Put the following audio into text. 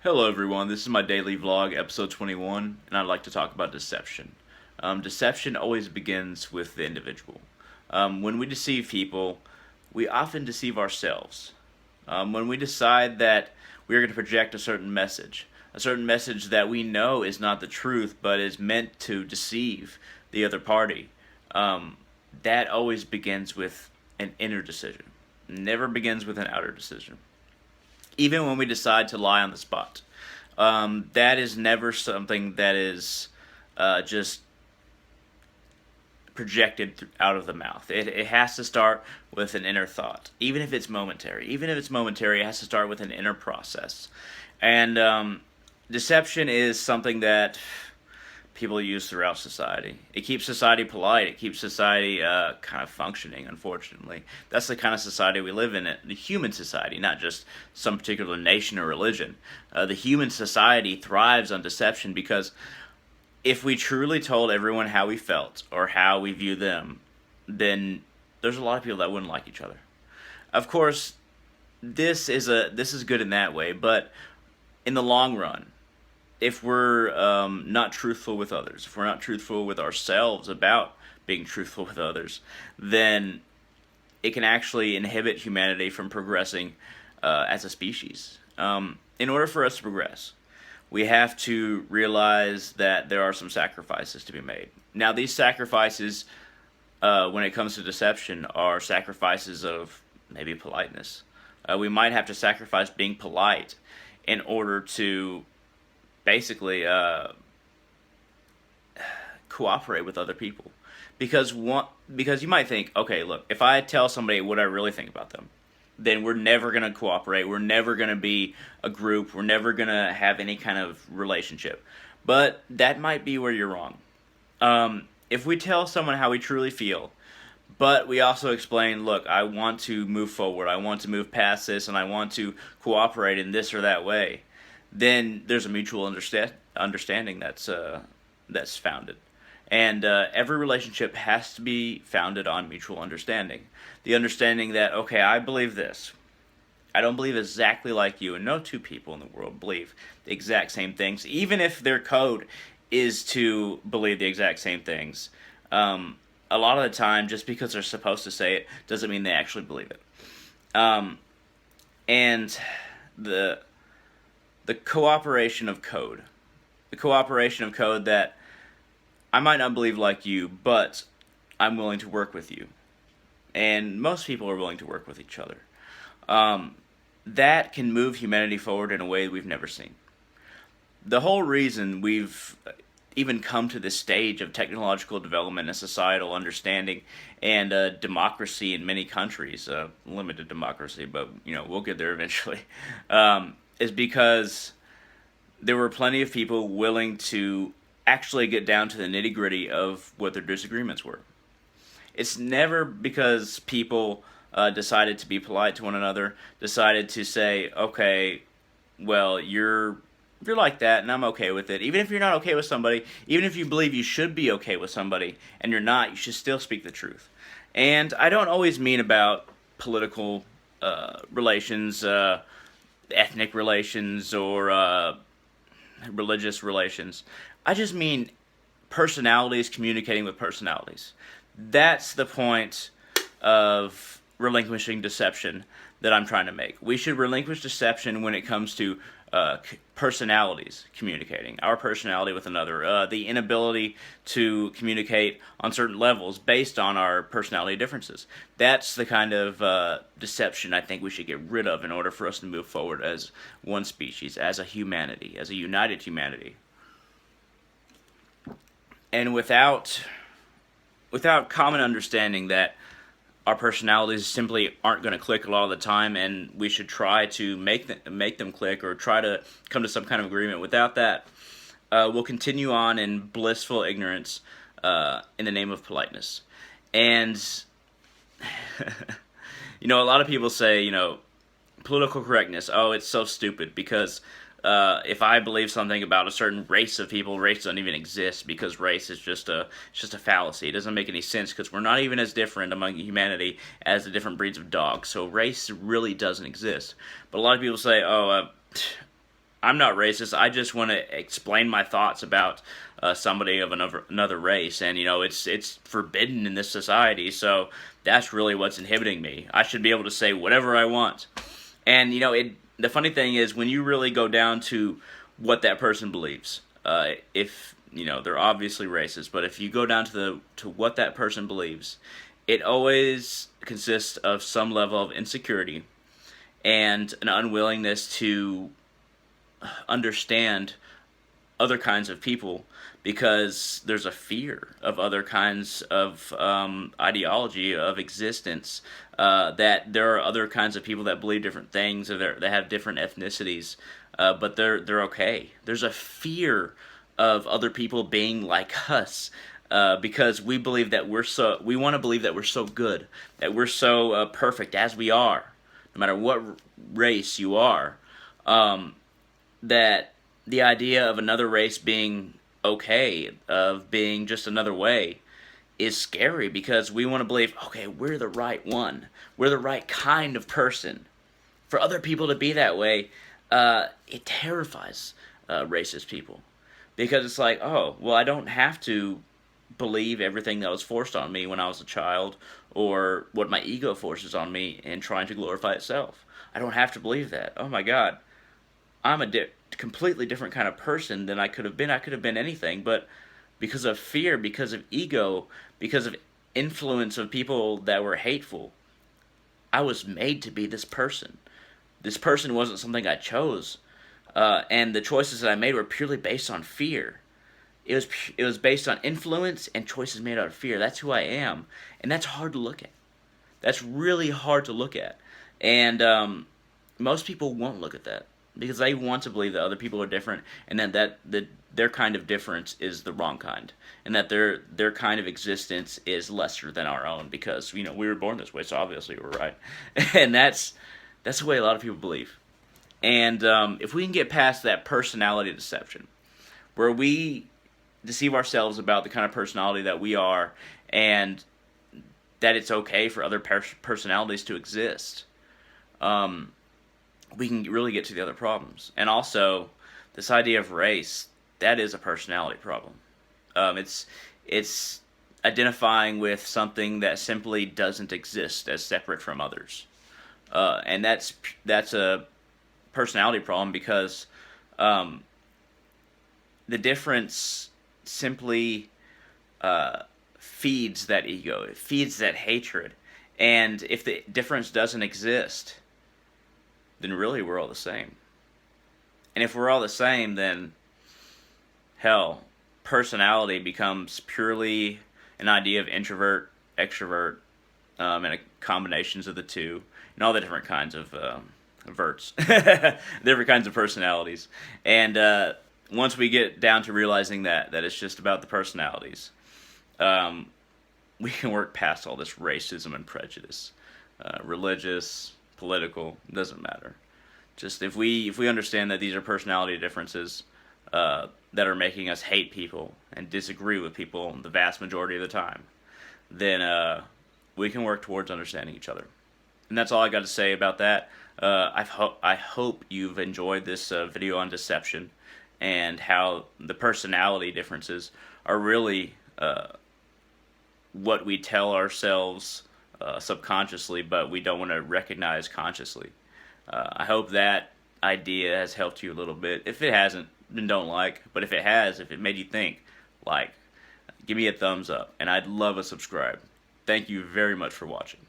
Hello everyone, this is my daily vlog, episode 21, and I'd like to talk about deception. Deception always begins with the individual. When we deceive people, we often deceive ourselves. When we decide that we are going to project a certain message that we know is not the truth but is meant to deceive the other party, that always begins with an inner decision. Never begins with an outer decision, even when we decide to lie on the spot. That is never something that is just projected out of the mouth. It has to start with an inner thought, even if it's momentary. Even if it's momentary, it has to start with an inner process. And deception is something that people use throughout society. It keeps society polite. It keeps society kind of functioning, unfortunately. That's the kind of society we live in, the human society, not just some particular nation or religion. The human society thrives on deception because if we truly told everyone how we felt or how we view them, then there's a lot of people that wouldn't like each other. Of course, this is good in that way, but in the long run, if we're not truthful with others, if we're not truthful with ourselves about being truthful with others, then it can actually inhibit humanity from progressing as a species. In order for us to progress, we have to realize that there are some sacrifices to be made. Now, these sacrifices, when it comes to deception, are sacrifices of maybe politeness. We might have to sacrifice being polite in order to basically cooperate with other people, because you might think, okay, look, if I tell somebody what I really think about them, then we're never going to cooperate, we're never going to be a group, we're never going to have any kind of relationship. But that might be where you're wrong. If we tell someone how we truly feel, but we also explain, look, I want to move forward, I want to move past this, and I want to cooperate in this or that way, then there's a mutual understanding that's founded. And every relationship has to be founded on mutual understanding. The understanding that, okay, I believe this. I don't believe exactly like you, and no two people in the world believe the exact same things, even if their code is to believe the exact same things. A lot of the time, just because they're supposed to say it doesn't mean they actually believe it. And the the cooperation of code, the cooperation of code that I might not believe like you, but I'm willing to work with you, and most people are willing to work with each other. That can move humanity forward in a way we've never seen. The whole reason we've even come to this stage of technological development and societal understanding and democracy in many countries, limited democracy, but we'll get there eventually, is because there were plenty of people willing to actually get down to the nitty gritty of what their disagreements were. It's never because people decided to be polite to one another, decided to say, okay, well, you're like that, and I'm okay with it. Even if you're not okay with somebody, even if you believe you should be okay with somebody, and you're not, you should still speak the truth. And I don't always mean about political relations, ethnic relations, or religious relations. I just mean personalities communicating with personalities. That's the point of relinquishing deception that I'm trying to make. We should relinquish deception when it comes to personalities communicating, our personality with another, the inability to communicate on certain levels based on our personality differences. That's the kind of deception I think we should get rid of in order for us to move forward as one species, as a humanity, as a united humanity. And without common understanding that our personalities simply aren't going to click a lot of the time, and we should try to make them click or try to come to some kind of agreement. Without that, we'll continue on in blissful ignorance in the name of politeness. And a lot of people say, political correctness. Oh, it's so stupid because if I believe something about a certain race of people, race doesn't even exist because race is just a fallacy. It doesn't make any sense because we're not even as different among humanity as the different breeds of dogs. So race really doesn't exist. But a lot of people say, oh, I'm not racist. I just want to explain my thoughts about somebody of another race, and it's forbidden in this society. So that's really what's inhibiting me. I should be able to say whatever I want. And the funny thing is when you really go down to what that person believes, if they're obviously racist, but if you go down to what that person believes, it always consists of some level of insecurity and an unwillingness to understand other kinds of people because there's a fear of other kinds of ideology of existence, that there are other kinds of people that believe different things or that have different ethnicities, but they're okay. There's a fear of other people being like us, because we believe that we want to believe that we're so good, that we're so perfect as we are, no matter what race you are. That the idea of another race being okay, of being just another way, is scary because we want to believe, okay, we're the right one. We're the right kind of person. For other people to be that way, it terrifies racist people. Because it's like, oh, well, I don't have to believe everything that was forced on me when I was a child, or what my ego forces on me in trying to glorify itself. I don't have to believe that. Oh my God. I'm a completely different kind of person than I could have been. I could have been anything, but because of fear, because of ego, because of influence of people that were hateful, I was made to be this person. This person wasn't something I chose, and the choices that I made were purely based on fear. It was based on influence and choices made out of fear. That's who I am, and that's hard to look at. That's really hard to look at, and most people won't look at that because they want to believe that other people are different, and that their kind of difference is the wrong kind, and that their kind of existence is lesser than our own because we were born this way, so obviously we're right, and that's the way a lot of people believe. And if we can get past that personality deception, where we deceive ourselves about the kind of personality that we are, and that it's okay for other personalities to exist, we can really get to the other problems. And also, this idea of race, that is a personality problem. It's identifying with something that simply doesn't exist as separate from others, and that's a personality problem because the difference simply feeds that ego. It feeds that hatred. And if the difference doesn't exist, then really we're all the same. And if we're all the same, then hell, personality becomes purely an idea of introvert, extrovert, and combinations of the two, and all the different kinds of verts, different kinds of personalities. And once we get down to realizing that it's just about the personalities, we can work past all this racism and prejudice, religious, political, doesn't matter. Just if we understand that these are personality differences that are making us hate people and disagree with people the vast majority of the time, then we can work towards understanding each other. And that's all I got to say about that. I hope you've enjoyed this video on deception and how the personality differences are really what we tell ourselves subconsciously, but we don't want to recognize consciously. I hope that idea has helped you a little bit. If it hasn't, then don't like. But if it has, if it made you think, like. Give me a thumbs up, and I'd love a subscribe. Thank you very much for watching.